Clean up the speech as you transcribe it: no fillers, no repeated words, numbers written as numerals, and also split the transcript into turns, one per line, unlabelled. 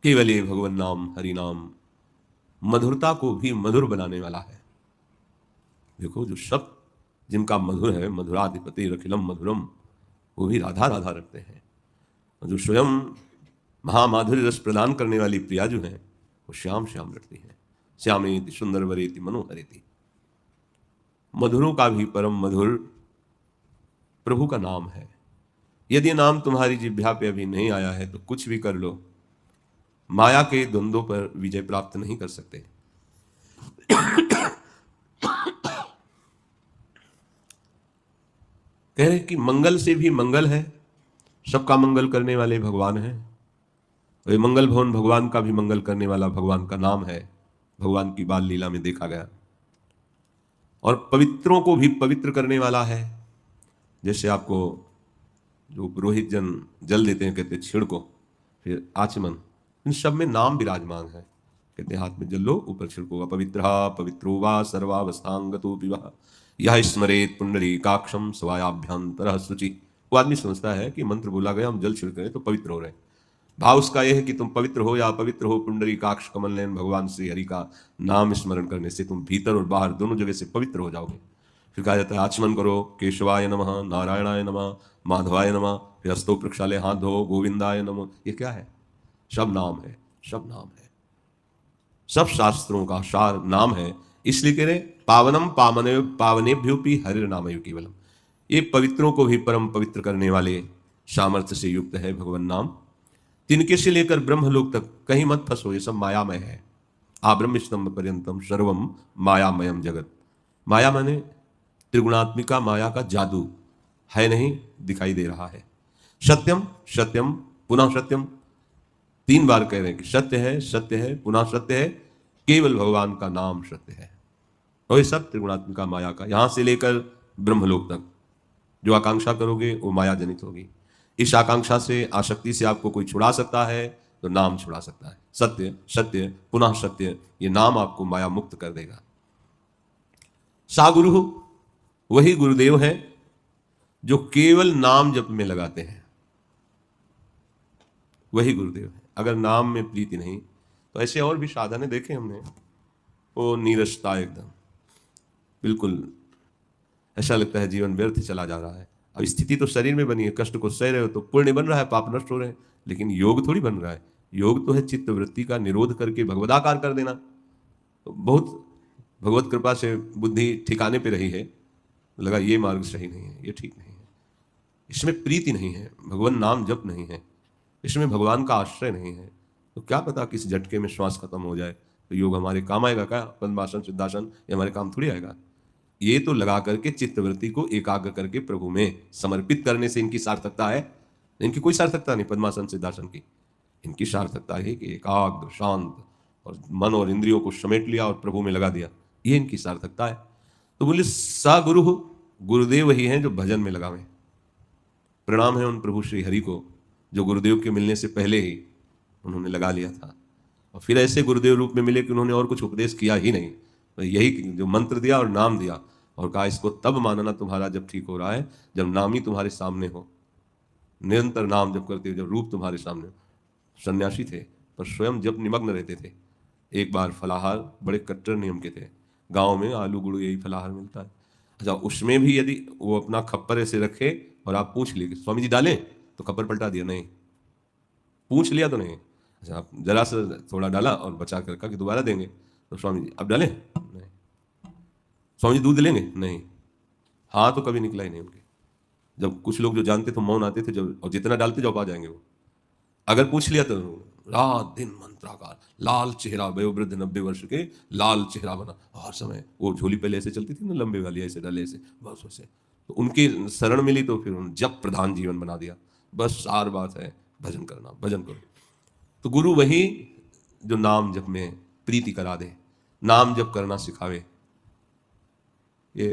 केवल ये भगवान नाम हरि नाम मधुरता को भी मधुर बनाने वाला है। देखो जो शब्द जिनका मधुर है, मधुराधिपति रखिलम मधुरम, वो भी राधा राधा रखते हैं। और जो स्वयं महामाधुर्य रस प्रदान करने वाली प्रिया जो है वो श्याम श्याम रखती हैं। श्यामेति सुंदर वरेति मनोहरेति। मधुरों का भी परम मधुर प्रभु का नाम है। यदि नाम तुम्हारी जिह्वा पे अभी नहीं आया है तो कुछ भी कर लो, माया के द्वंद्वों पर विजय प्राप्त नहीं कर सकते। कह रहे कि मंगल से भी मंगल है, सबका मंगल करने वाले भगवान हैं। ये मंगल भवन भगवान का भी मंगल करने वाला भगवान का नाम है, भगवान की बाल लीला में देखा गया। और पवित्रों को भी पवित्र करने वाला है। जैसे आपको जो पुरोहित जन जल देते हैं, कहते छिड़को, फिर आचमन, इन सब में नाम विराजमान है। कहते हाथ में जल लो, ऊपर छिड़को। पवित्रहा पवित्रो वा सर्वावस्थांगतो विवाह यह स्मरेत पुंडरीकाक्षम स्वायाभ्यंतरः शुचि। वो आदमी समझता है कि मंत्र बोला गया, हम जल छिड़क रहे तो पवित्र हो रहे हैं। भाव उसका यह है कि तुम पवित्र हो या अपवित्र हो, पुंडरीकाक्ष कमल नयन भगवान श्री हरि का नाम स्मरण करने से तुम भीतर और बाहर दोनों जगह से पवित्र हो जाओगे। फिर कहा जाता है आचमन करो, केशवाय नमः, नारायणाय नमः, माधवाय नमः, फिर हस्तो प्रक्षालय, हाथ धो, गोविंदाय नमः। ये क्या है? सब नाम है, सब नाम है, सब शास्त्रों का सार नाम है। इसलिए कह रहे पावनम पावने पावनेभ्योपि हरिर नामयो केवलम। ये पवित्रों को भी परम पवित्र करने वाले सामर्थ्य से युक्त है भगवान नाम। तिनके से लेकर ब्रह्मलोक तक कहीं मत फंसो, ये सब मायामय है। आ ब्रह्म स्तंभ पर्यंतम सर्वम मायामयम जगत। माया माने त्रिगुणात्मिका माया का जादू है, नहीं दिखाई दे रहा है। सत्यम सत्यम पुनः सत्यम, 3 बार कह रहे हैं कि सत्य है, सत्य है, पुनः सत्य है, केवल भगवान का नाम सत्य है। और ये सब त्रिगुणात्मिका माया का, यहां से लेकर ब्रह्मलोक तक जो आकांक्षा करोगे वो माया जनित होगी। इस आकांक्षा से, आसक्ति से आपको कोई छुड़ा सकता है तो नाम छुड़ा सकता है। सत्य सत्य पुनः सत्य, ये नाम आपको माया मुक्त कर देगा। सा गुरु, वही गुरुदेव है जो केवल नाम जप में लगाते हैं, वही गुरुदेव है। अगर नाम में प्रीति नहीं तो ऐसे और भी साधन देखे हमने, वो नीरसता, एकदम बिल्कुल ऐसा लगता है जीवन व्यर्थ चला जा रहा है। अब स्थिति तो शरीर में बनी है, कष्ट को सह रहे हो तो पुण्य बन रहा है, पाप नष्ट हो रहे हैं, लेकिन योग थोड़ी बन रहा है। योग तो है चित्त वृत्ति का निरोध करके भगवदाकार कर देना। तो बहुत भगवत कृपा से बुद्धि ठिकाने पे रही है, लगा ये मार्ग सही नहीं है, ये ठीक नहीं है, इसमें प्रीति नहीं है, भगवान नाम जप नहीं है, इसमें भगवान का आश्रय नहीं है। तो क्या पता किस झटके में श्वास खत्म हो जाए, तो योग हमारे काम आएगा क्या? पद्मासन सिद्धासन ये हमारे काम थोड़ी आएगा। ये तो लगा करके चित्तवृत्ति को एकाग्र करके प्रभु में समर्पित करने से इनकी सार्थकता है। इनकी कोई सार्थकता नहीं पद्मासन सिद्धासन की। इनकी सार्थकता है कि एकाग्र शांत और मन और इंद्रियों को समेट लिया और प्रभु में लगा दिया, ये इनकी सार्थकता है। तो बोले सा गुरु, गुरुदेव वही हैं जो भजन में लगावे। प्रणाम है उन प्रभु श्री हरि को जो गुरुदेव के मिलने से पहले ही उन्होंने लगा लिया था, और फिर ऐसे गुरुदेव रूप में मिले कि उन्होंने और कुछ उपदेश किया ही नहीं, तो यही जो मंत्र दिया और नाम दिया, और कहा इसको तब मानना तुम्हारा जब ठीक हो रहा है जब नाम ही तुम्हारे सामने हो, निरंतर नाम जब करते हो, जब रूप तुम्हारे सामने हो। सन्यासी थे पर स्वयं जब निमग्न रहते थे। एक बार फलाहार बड़े कट्टर नियम के थे, गांव में आलू गुड़ू यही फलाहार मिलता है। अच्छा, उसमें भी यदि वो अपना खप्पर ऐसे रखे और आप पूछ लिए स्वामी जी डालें, तो खप्पर पलटा दिया, नहीं। पूछ लिया तो नहीं। अच्छा, आप जरा सा थोड़ा डाला और बचा कर रखा कि दोबारा देंगे, तो स्वामी जी अब डालें, नहीं। स्वामी जी दूध लेंगे, नहीं। हाँ तो कभी निकला ही नहीं उनके। जब कुछ लोग जो जानते थे मौन आते थे, जब और जितना डालते जाओ पा जाएंगे वो। अगर पूछ लिया तो रात दिन मंत्राकार, लाल चेहरा, वयोवृद्ध 90 वर्ष के, लाल चेहरा बना हर समय। वो झोली पहले ऐसे चलती थी ना, लंबे वाली, ऐसे डाले ऐसे, बस वैसे। तो उनकी शरण मिली तो फिर उन्होंने जप प्रधान जीवन बना दिया। बस सार बात है भजन करना, भजन करो। तो गुरु वही जो नाम जप में प्रीति करा दे, नाम जप करना सिखावे। ये